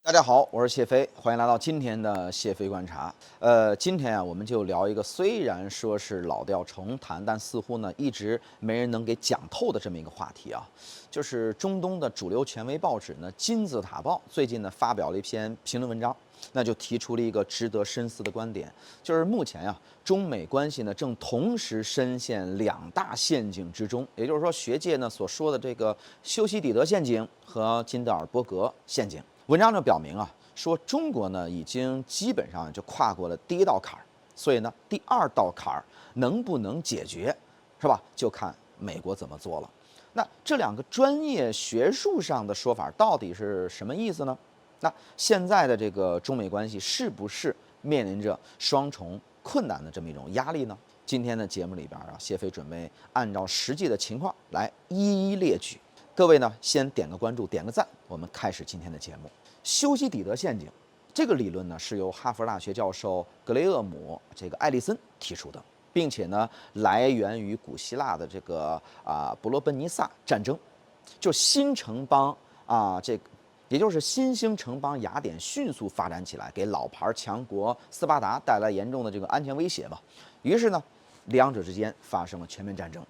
大家好，我是謝飛，歡迎來到今天的謝飛觀察。今天啊，我們就聊一個雖然說是老調重彈，但似乎呢一直沒人能給講透的這麼一個話題啊，就是中東的主流權威報紙呢《金字塔報》最近呢發表了一篇評論文章，那就提出了一個值得深思的觀點，就是目前啊中美關係呢正同時深陷兩大陷阱之中，也就是說學界呢所說的這個修昔底德陷阱和金德爾伯格陷阱。文章就表明啊，說中國呢已經基本上就跨過了第一道坎儿，所以呢第二道坎兒能不能解決，是吧？就看美國怎麼做了。那这两個專業學術上的說法到底是什麼意思呢？那現在的這個中美關係是不是面臨着雙重困難的這麼一種壓力呢？今天的節目裡邊啊，謝飛準備按照實際的情況來一一列舉。各位呢，先點個關注，點個讚，我們開始今天的節目。修昔底德陷阱這個理論呢，是由哈佛大學教授格雷厄姆艾利森提出的，並且呢，來源於古希臘的伯羅奔尼撒戰爭，就新城邦也就是新興城邦雅典迅速发展起來，給老牌強國斯巴達帶來嚴重的這個安全威脅嘛。於是呢，兩者之間發生了全面戰爭。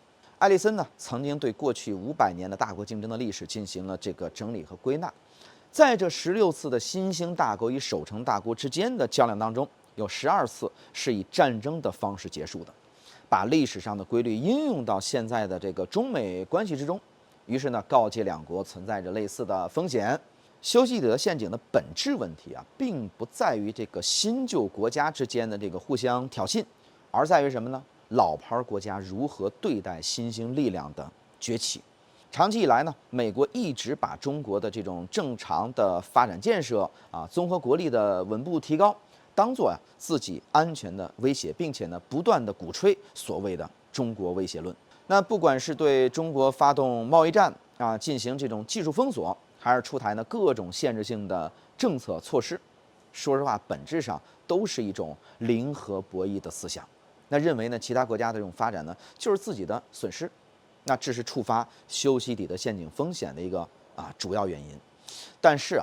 艾利森呢，曾經對過去500年的大國競爭的歷史進行了這個整理和歸納，在這16次的新興大國與守成大國之間的較量當中，有12次是以戰爭的方式結束的，把歷史上的規律應用到現在的這個中美關係之中，於是呢，告誡兩國存在着類似的風險。修昔底德陷阱的本質問題啊，並不在於這個新舊國家之間的這個互相挑釁，而在於什麼呢？老牌國家如何對待新興力量的崛起？長期以來呢，美國一直把中國的這種正常的發展建設啊，綜合國力的穩步提高，當作自己安全的威脅，並且呢，不斷地鼓吹所謂的中國威脅論。那不管是對中國發動貿易戰啊，進行這種技術封鎖，還是出台呢各種限制性的政策措施，說實話，本質上都是一種零和博弈的思想。那認為呢，其他國家的這種發展呢，就是自己的損失，那這是觸發修昔底德陷阱風險的一個主要原因。但是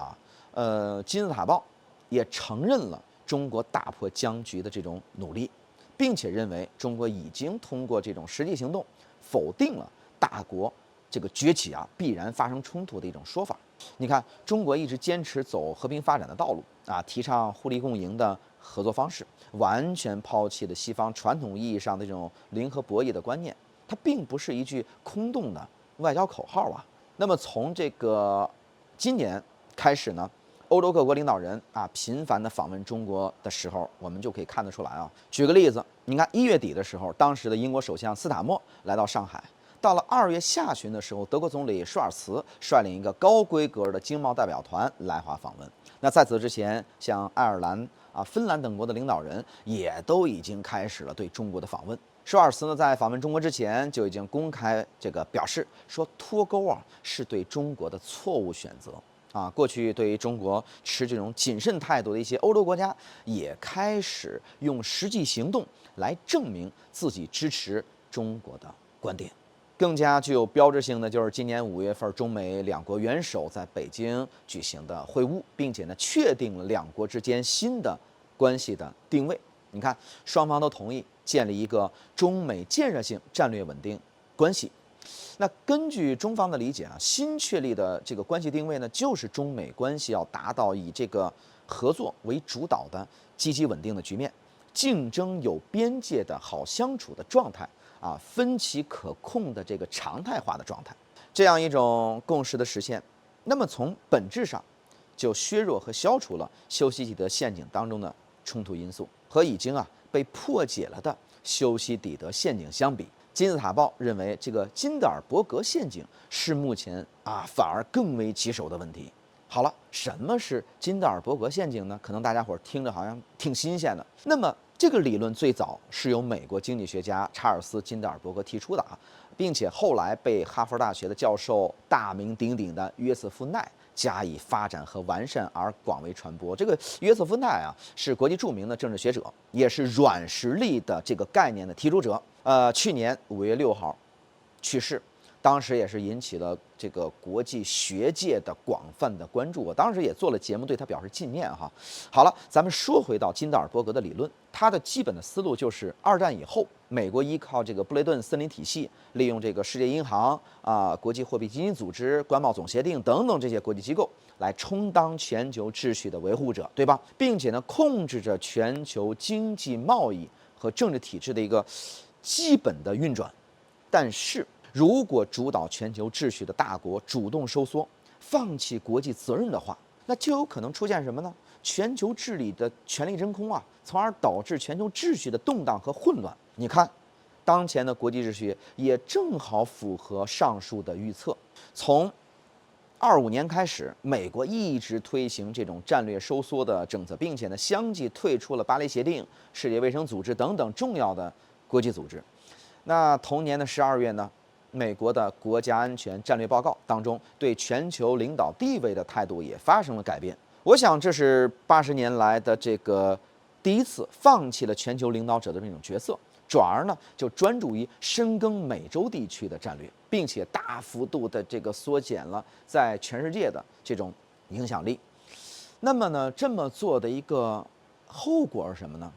金字塔報也承認了中國打破僵局的這種努力，並且認為中國已經通過這種實際行動否定了大國這個崛起必然發生衝突的一種說法。你看，中國一直堅持走和平發展的道路提倡互利共贏的合作方式，完全拋棄了西方傳統意義上的這種零和博弈的觀念，它並不是一句空洞的外交口號啊。那麼從這個今年開始呢，歐洲各國領導人頻繁的訪問中國的時候，我們就可以看得出來舉個例子，你看1月底的時候，當時的英國首相斯塔默來到上海。到了2月下旬的時候，德國總理舒爾茨率領一個高規格的經貿代表團來華訪問。那在此之前，像愛爾蘭、芬蘭等國的領導人也都已經開始了對中國的訪問。舒爾茨呢，在訪問中國之前就已經公開表示說，脫鈎是對中國的錯誤選擇過去對於中國持這種謹慎態度的一些歐洲國家，也開始用實際行動來證明自己支持中國的觀點。更加具有標誌性的就是今年5月份，中美兩國元首在北京舉行的會晤，並且呢確定了兩國之間新的關係的定位。你看，雙方都同意建立一個中美建設性戰略穩定關係。那根據中方的理解新確立的這個關係定位呢，就是中美關係要達到以這個合作為主導的積極穩定的局面，競爭有邊界的好相處的狀態。分歧可控的這個常態化的狀態，這樣一種共識的實現，那麼從本質上就削弱和消除了修昔底德陷阱當中的衝突因素。和已經被破解了的修昔底德陷阱相比，金字塔報認為這個金德爾伯格陷阱是目前反而更為棘手的問題。好了，什麼是金德爾伯格陷阱呢？可能大家伙聽着好像挺新鮮的。那麼這個理論最早是由美國經濟學家查爾斯·金德爾伯格提出的並且後來被哈佛大學的教授大名鼎鼎的约瑟夫·奈加以發展和完善而廣為傳播。這個約瑟夫·奈是國際著名的政治學者，也是軟實力的這個概念的提出者。去年5月6號去世。當時也是引起了這個國際學界的廣泛的關注。我當時也做了節目，對他表示紀念哈。好了，咱们说回到金德尔伯格的理论，他的基本的思路就是二戰以後，美國依靠這個布雷頓森林體系，利用這個世界銀行國際貨幣基金組織、關貿總協定等等這些國際機構來充當全球秩序的維護者，對吧？並且呢，控制着全球經濟貿易和政治體制的一個基本的運轉。但是如果主導全球秩序的大國主動收縮，放棄國際責任的話，那就有可能出現什麼呢？全球治理的權力真空啊，從而導致全球秩序的動盪和混亂。你看，當前的國際秩序也正好符合上述的預測。從25年開始，美國一直推行這種戰略收縮的政策，並且呢，相繼退出了巴黎協定、世界衛生組織等等重要的國際組織。那同年的12月呢，美國的國家安全戰略報告當中對全球領導地位的態度也發生了改變。我想這是80年來的這個第一次放棄了全球領導者的這種角色，轉而呢就專注於深耕美洲地區的戰略，並且大幅度的這個縮減了在全世界的這種影響力。那麼呢，這麼做的一個後果是什麼呢？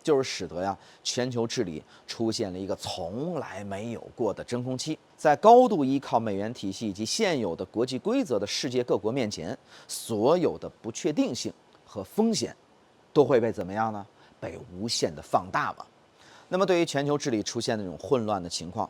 就是使得全球治理出現了一個從來沒有過的真空期。在高度依靠美元體系以及現有的國際規則的世界各國面前，所有的不確定性和風險都會被怎麼樣呢？被無限的放大嘛。那麼對於全球治理出現的這種混亂的情況，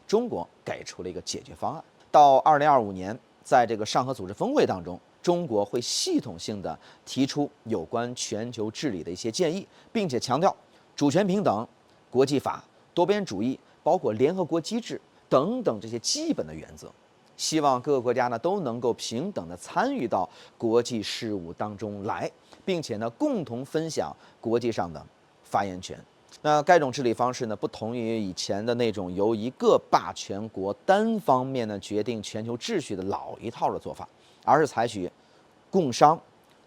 中國給出了一個解決方案。到2025年，在這個上合組織峰會當中，中國會系統性的提出有關全球治理的一些建議，並且強調主權平等、國際法、多邊主義，包括聯合國機制等等這些基本的原則。希望各個國家呢都能夠平等的參與到國際事務當中來，並且呢共同分享國際上的發言權。那該種治理方式呢，不同於以前的那種由一個霸權國單方面呢決定全球秩序的老一套的做法，而是採取共商、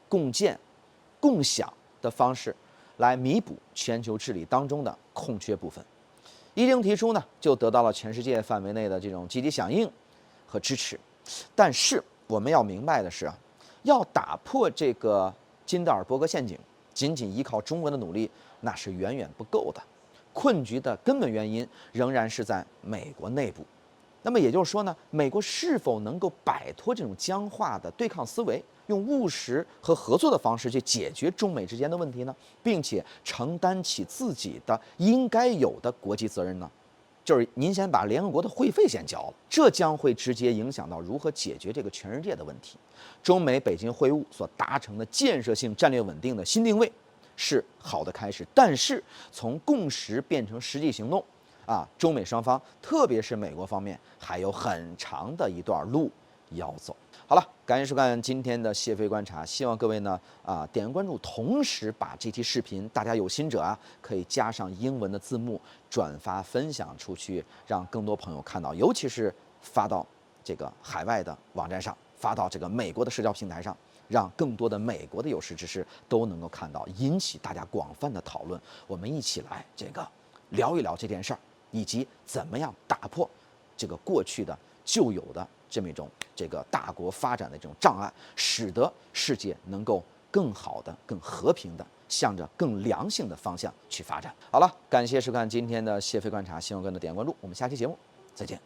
共建、共享的方式來彌補全球治理當中的空缺部分。一經提出呢，就得到了全世界範圍內的這種積極響應和支持。但是我們要明白的是要打破這個金德爾伯格陷阱，僅僅依靠中國的努力那是遠遠不夠的。困局的根本原因仍然是在美國內部。那麼也就是說呢，美國是否能夠擺脫這種僵化的對抗思維，用務實和合作的方式去解決中美之間的問題呢，並且承擔起自己的應該有的國際責任呢？就是您先把聯合國的會費先交了，這將會直接影響到如何解決這個全世界的問題。中美北京會晤所達成的建設性戰略穩定的新定位是好的開始，但是從共識變成實際行動中美雙方，特別是美國方面，還有很長的一段路要走。好了，感謝收看今天的謝飛觀察，希望各位呢點關注，同時把這期視頻，大家有心者可以加上英文的字幕，轉發分享出去，讓更多朋友看到，尤其是發到這個海外的網站上，發到這個美國的社交平台上，讓更多的美國的有識之士都能夠看到，引起大家廣泛的討論。我們一起來這個聊一聊這件事兒，以及怎麼樣打破這個過去的舊有的這麼一種這個大國發展的這種障礙，使得世界能夠更好的、更和平的向着更良性的方向去發展。好了，感謝收看今天的謝飛觀察，希望各位能點關注，我們下期節目再見。